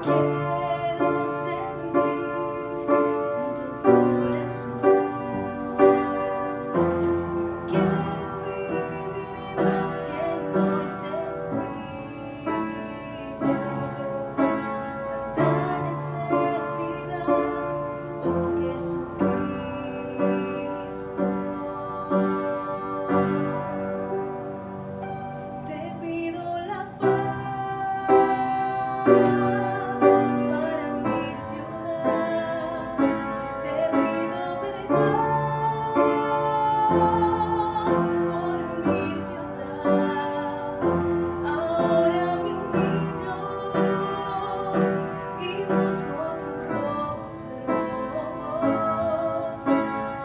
Quiero sentir con tu corazón. No quiero vivir más siendo insensible. Tanta necesidad, oh Jesucristo. Te pido la paz para mi ciudad. Te pido verdad por mi ciudad. Ahora me humillo y busco tu rostro.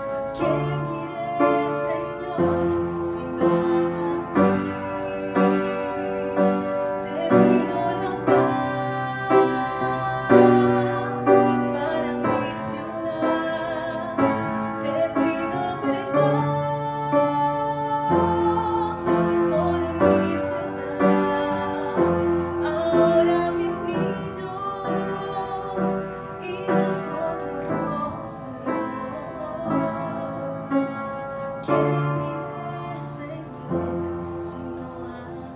¿A quién iré, Señor, si no a ti? Te pido la paz para mi ciudad. Te pido perdón por mi ciudad. Ahora me humillo y busco tu rostro. ¿A quién iré, Señor, si no a ti?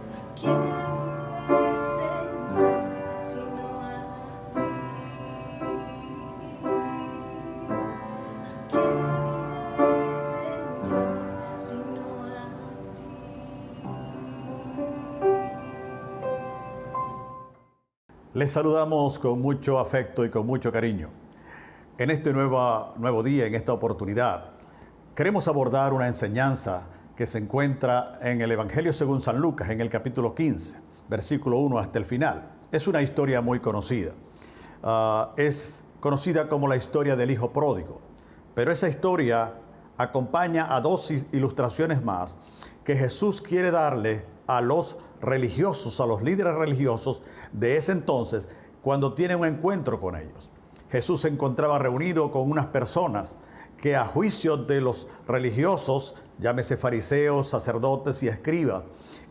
¿A quién iré, Señor, si no a ti? ¿A quién iré, Señor, si no a ti? Les saludamos con mucho afecto y con mucho cariño. En este nuevo día, en esta oportunidad, queremos abordar una enseñanza que se encuentra en el Evangelio según San Lucas, en el capítulo 15, versículo 1 hasta el final. Es una historia muy conocida. Es conocida como la historia del Hijo Pródigo. Pero esa historia acompaña a dos ilustraciones más que Jesús quiere darle a los religiosos, a los líderes religiosos de ese entonces, cuando tienen un encuentro con ellos. Jesús se encontraba reunido con unas personas que a juicio de los religiosos, llámese fariseos, sacerdotes y escribas,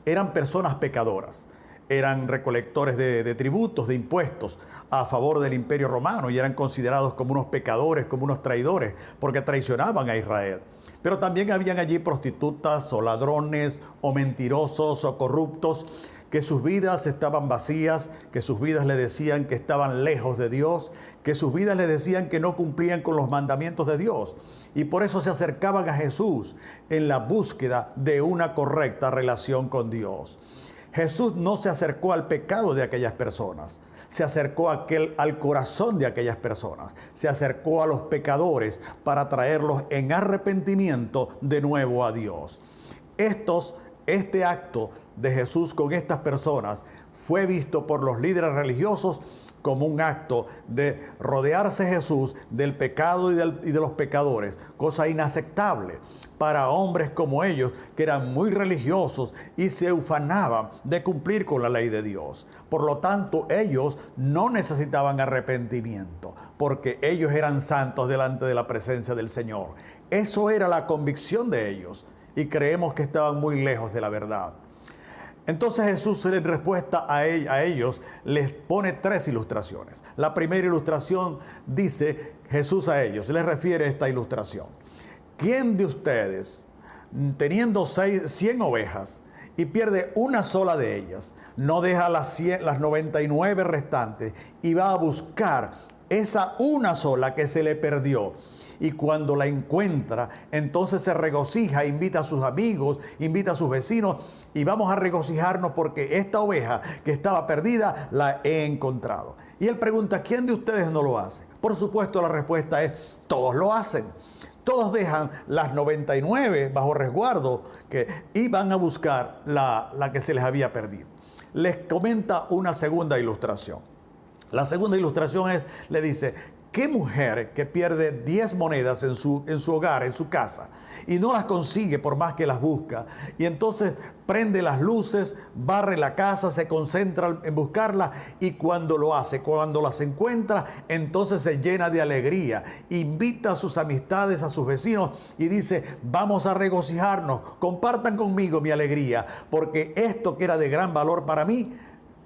eran personas pecadoras. Eran recolectores de tributos, de impuestos a favor del Imperio Romano y eran considerados como unos pecadores, como unos traidores, porque traicionaban a Israel. Pero también habían allí prostitutas o ladrones o mentirosos o corruptos, que sus vidas estaban vacías, que sus vidas le decían que estaban lejos de Dios, que sus vidas le decían que no cumplían con los mandamientos de Dios. Y por eso se acercaban a Jesús en la búsqueda de una correcta relación con Dios. Jesús no se acercó al pecado de aquellas personas, se acercó al corazón de aquellas personas, se acercó a los pecadores para traerlos en arrepentimiento de nuevo a Dios. Este acto de Jesús con estas personas fue visto por los líderes religiosos como un acto de rodearse Jesús del pecado y de los pecadores, cosa inaceptable para hombres como ellos, que eran muy religiosos y se ufanaban de cumplir con la ley de Dios. Por lo tanto, ellos no necesitaban arrepentimiento, porque ellos eran santos delante de la presencia del Señor. Eso era la convicción de ellos, y creemos que estaban muy lejos de la verdad. Entonces Jesús, en respuesta a ellos, les pone tres ilustraciones. La primera ilustración dice Jesús a ellos, les refiere esta ilustración. ¿Quién de ustedes, teniendo 100 ovejas y pierde una sola de ellas, no deja las 99 restantes y va a buscar esa una sola que se le perdió? Y cuando la encuentra, entonces se regocija, invita a sus amigos, invita a sus vecinos y vamos a regocijarnos porque esta oveja que estaba perdida la he encontrado. Y él pregunta, ¿quién de ustedes no lo hace? Por supuesto, la respuesta es, todos lo hacen. Todos dejan las 99 bajo resguardo y van a buscar la que se les había perdido. Les comenta una segunda ilustración. La segunda ilustración le dice, ¿qué mujer que pierde 10 monedas en su hogar, en su casa, y no las consigue por más que las busca? Y entonces prende las luces, barre la casa, se concentra en buscarlas, y cuando lo hace, cuando las encuentra, entonces se llena de alegría, invita a sus amistades, a sus vecinos, y dice: vamos a regocijarnos, compartan conmigo mi alegría, porque esto que era de gran valor para mí,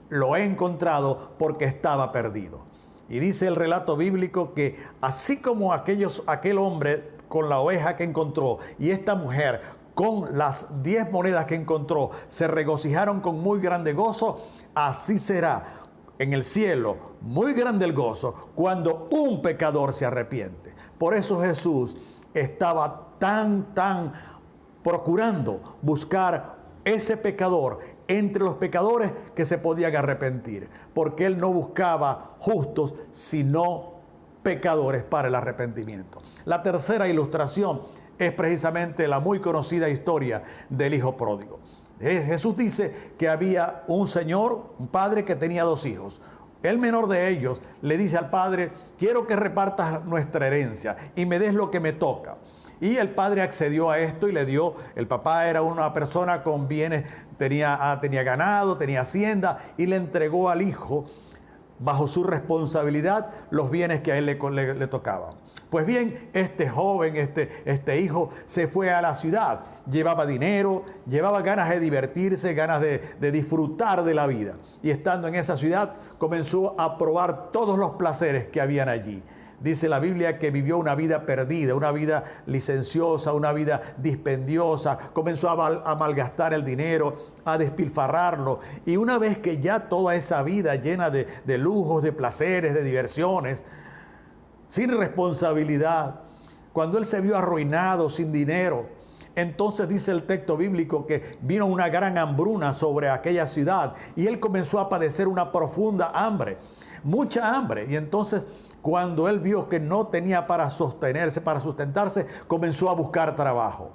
lo he encontrado porque estaba perdido. Y dice el relato bíblico que así como aquel hombre con la oveja que encontró y esta mujer con las 10 monedas que encontró se regocijaron con muy grande gozo, así será en el cielo muy grande el gozo cuando un pecador se arrepiente. Por eso Jesús estaba tan procurando buscar ese pecador entre los pecadores que se podían arrepentir, porque Él no buscaba justos, sino pecadores para el arrepentimiento. La tercera ilustración es precisamente la muy conocida historia del hijo pródigo. Jesús dice que había un señor, un padre que tenía 2 hijos. El menor de ellos le dice al padre: quiero que repartas nuestra herencia y me des lo que me toca. Y el padre accedió a esto y le dio. El papá era una persona con bienes, tenía ganado, tenía hacienda, y le entregó al hijo, bajo su responsabilidad, los bienes que a él le tocaban. Pues bien, este joven, este hijo, se fue a la ciudad. Llevaba dinero, llevaba ganas de divertirse, ganas de disfrutar de la vida. Y estando en esa ciudad, comenzó a probar todos los placeres que habían allí. Dice la Biblia que vivió una vida perdida, una vida licenciosa, una vida dispendiosa. Comenzó a malgastar el dinero, a despilfarrarlo. Y una vez que ya toda esa vida llena de lujos, de placeres, de diversiones, sin responsabilidad, cuando él se vio arruinado, sin dinero, entonces dice el texto bíblico que vino una gran hambruna sobre aquella ciudad y él comenzó a padecer una profunda hambre, mucha hambre. Y entonces, cuando él vio que no tenía para sostenerse, para sustentarse, comenzó a buscar trabajo.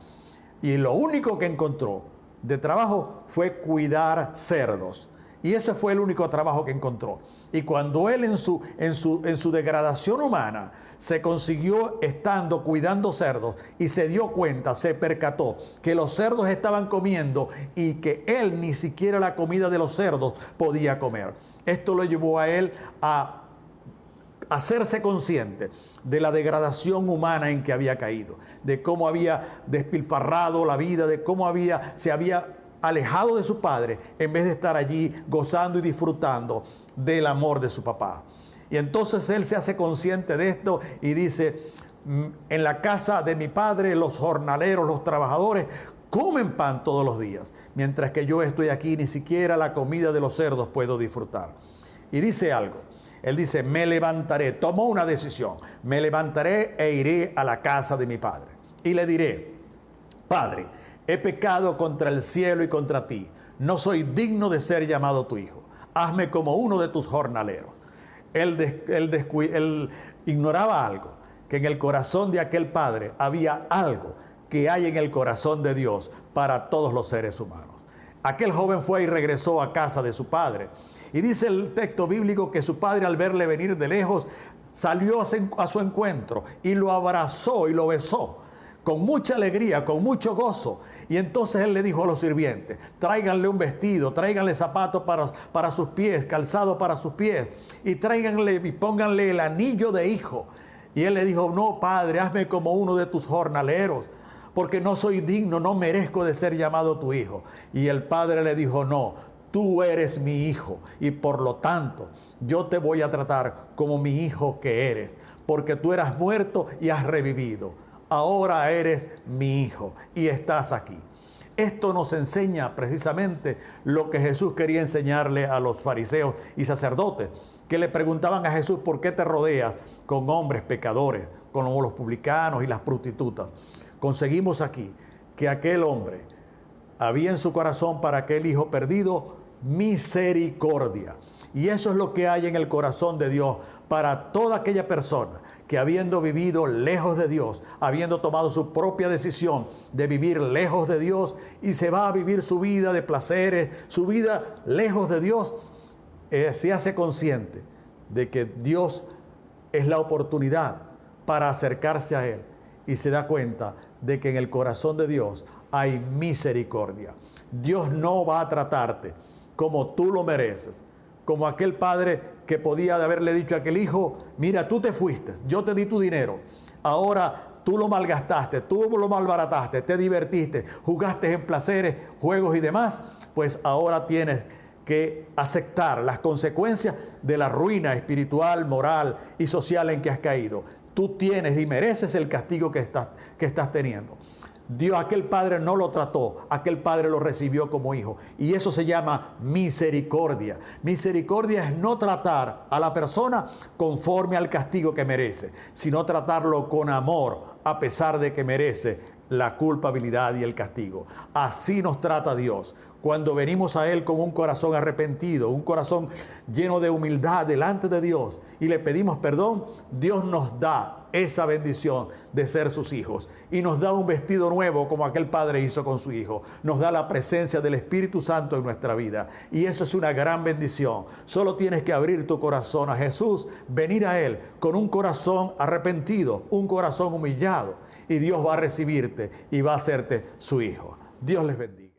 Y lo único que encontró de trabajo fue cuidar cerdos. Y ese fue el único trabajo que encontró. Y cuando él en su degradación humana se consiguió estando cuidando cerdos y se dio cuenta, se percató que los cerdos estaban comiendo y que él ni siquiera la comida de los cerdos podía comer. Esto lo llevó a él a hacerse consciente de la degradación humana en que había caído, de cómo había despilfarrado la vida, de cómo se había alejado de su padre en vez de estar allí gozando y disfrutando del amor de su papá. Y entonces él se hace consciente de esto y dice: en la casa de mi padre los jornaleros, los trabajadores comen pan todos los días, mientras que yo estoy aquí ni siquiera la comida de los cerdos puedo disfrutar. Y dice algo. Él dice: me levantaré, tomó una decisión, me levantaré e iré a la casa de mi padre. Y le diré: Padre, he pecado contra el cielo y contra ti. No soy digno de ser llamado tu hijo. Hazme como uno de tus jornaleros. Él ignoraba algo, que en el corazón de aquel padre había algo que hay en el corazón de Dios para todos los seres humanos. Aquel joven fue y regresó a casa de su padre. Y dice el texto bíblico que su padre, al verle venir de lejos, salió a su encuentro y lo abrazó y lo besó con mucha alegría, con mucho gozo. Y entonces él le dijo a los sirvientes: tráiganle un vestido, tráiganle zapatos para sus pies, calzado para sus pies, y tráiganle y pónganle el anillo de hijo. Y él le dijo: no, padre, hazme como uno de tus jornaleros, porque no soy digno, no merezco de ser llamado tu hijo. Y el padre le dijo: no, tú eres mi hijo, y por lo tanto yo te voy a tratar como mi hijo que eres, porque tú eras muerto y has revivido. Ahora eres mi hijo y estás aquí. Esto nos enseña precisamente lo que Jesús quería enseñarle a los fariseos y sacerdotes, que le preguntaban a Jesús: ¿por qué te rodeas con hombres pecadores, como los publicanos y las prostitutas? Conseguimos aquí que aquel hombre había en su corazón para aquel hijo perdido misericordia. Y eso es lo que hay en el corazón de Dios para toda aquella persona que, habiendo vivido lejos de Dios, habiendo tomado su propia decisión de vivir lejos de Dios y se va a vivir su vida de placeres, su vida lejos de Dios, se hace consciente de que Dios es la oportunidad para acercarse a Él y se da cuenta de que en el corazón de Dios hay misericordia. Dios no va a tratarte como tú lo mereces, como aquel padre que podía haberle dicho a aquel hijo, mira, tú te fuiste, yo te di tu dinero, ahora tú lo malgastaste, tú lo malbarataste, te divertiste, jugaste en placeres, juegos y demás, pues ahora tienes que aceptar las consecuencias de la ruina espiritual, moral y social en que has caído. Tú tienes y mereces el castigo que estás teniendo. Dios, aquel padre no lo trató, aquel padre lo recibió como hijo. Y eso se llama misericordia. Misericordia es no tratar a la persona conforme al castigo que merece, sino tratarlo con amor, a pesar de que merece la culpabilidad y el castigo. Así nos trata Dios. Cuando venimos a Él con un corazón arrepentido, un corazón lleno de humildad delante de Dios y le pedimos perdón, Dios nos da esa bendición de ser sus hijos y nos da un vestido nuevo como aquel padre hizo con su hijo. Nos da la presencia del Espíritu Santo en nuestra vida y eso es una gran bendición. Solo tienes que abrir tu corazón a Jesús, venir a Él con un corazón arrepentido, un corazón humillado y Dios va a recibirte y va a hacerte su hijo. Dios les bendiga.